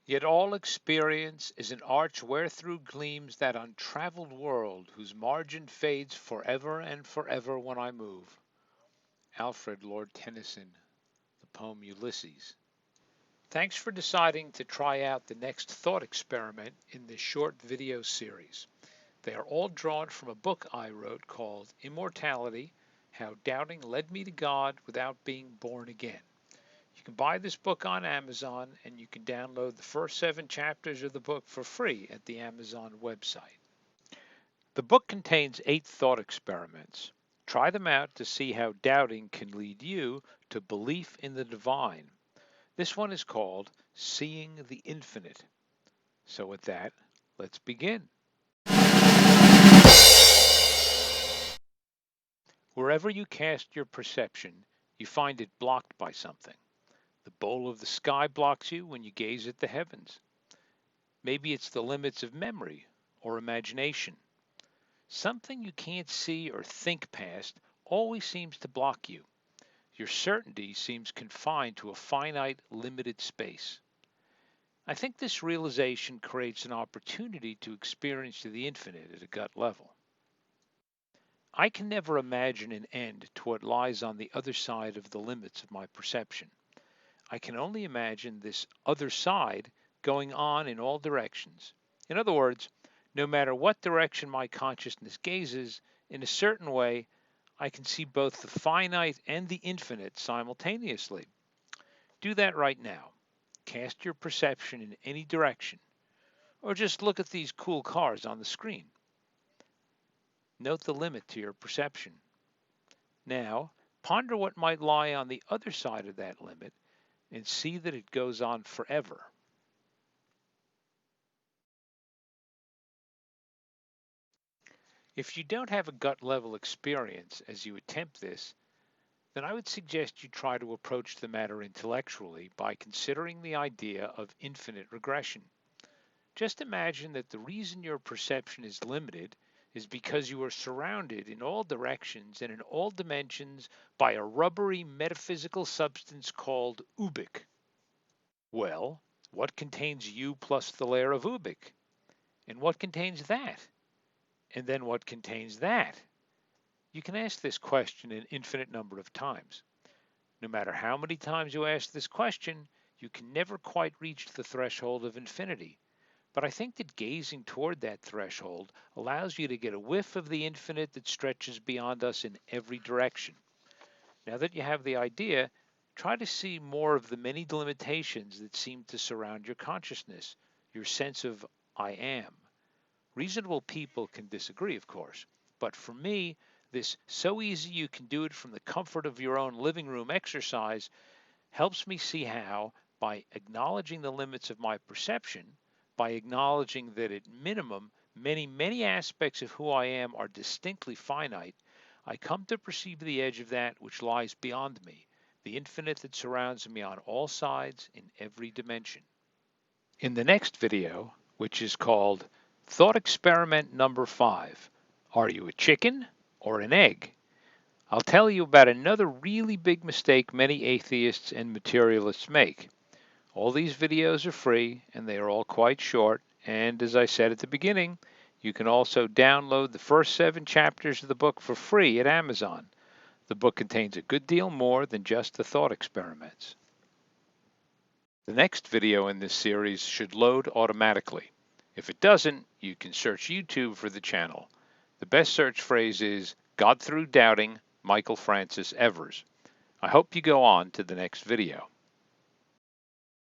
Yet all experience is an arch wherethrough gleams that untraveled world whose margin fades forever and forever when I move. Alfred Lord Tennyson, the poem Ulysses. Thanks for deciding to try out the next thought experiment in this short video series. They are all drawn from a book I wrote called Immortality: How Doubting Led Me to God Without Being Born Again. You can buy this book on Amazon, and you can download the first 7 chapters of the book for free at the Amazon website. The book contains 8 thought experiments. Try them out to see how doubting can lead you to belief in the divine. This one is called Seeing the Infinite. So with that, let's begin. Wherever you cast your perception, you find it blocked by something. The bowl of the sky blocks you when you gaze at the heavens. Maybe it's the limits of memory or imagination. Something you can't see or think past always seems to block you. Your certainty seems confined to a finite, limited space. I think this realization creates an opportunity to experience the infinite at a gut level. I can never imagine an end to what lies on the other side of the limits of my perception. I can only imagine this other side going on in all directions. In other words, no matter what direction my consciousness gazes, in a certain way, I can see both the finite and the infinite simultaneously. Do that right now. Cast your perception in any direction, or just look at these cool cars on the screen. Note the limit to your perception. Now, ponder what might lie on the other side of that limit and see that it goes on forever. If you don't have a gut level experience as you attempt this, then I would suggest you try to approach the matter intellectually by considering the idea of infinite regression. Just imagine that the reason your perception is limited is because you are surrounded in all directions and in all dimensions by a rubbery metaphysical substance called ubic. Well, what contains you plus the layer of ubic? And what contains that? And then what contains that? You can ask this question an infinite number of times. No matter how many times you ask this question, you can never quite reach the threshold of infinity. But I think that gazing toward that threshold allows you to get a whiff of the infinite that stretches beyond us in every direction. Now that you have the idea, try to see more of the many limitations that seem to surround your consciousness, your sense of I am. Reasonable people can disagree, of course, but for me, this so easy you can do it from the comfort of your own living room exercise helps me see how, by acknowledging the limits of my perception, by acknowledging that at minimum, many aspects of who I am are distinctly finite, I come to perceive the edge of that which lies beyond me, the infinite that surrounds me on all sides in every dimension. In the next video, which is called Thought Experiment Number 5, Are You a Chicken or an Egg? I'll tell you about another really big mistake many atheists and materialists make. All these videos are free, and they are all quite short, and as I said at the beginning, you can also download the first 7 chapters of the book for free at Amazon. The book contains a good deal more than just the thought experiments. The next video in this series should load automatically. If it doesn't, you can search YouTube for the channel. The best search phrase is God Through Doubting, Michael Francis Evers. I hope you go on to the next video.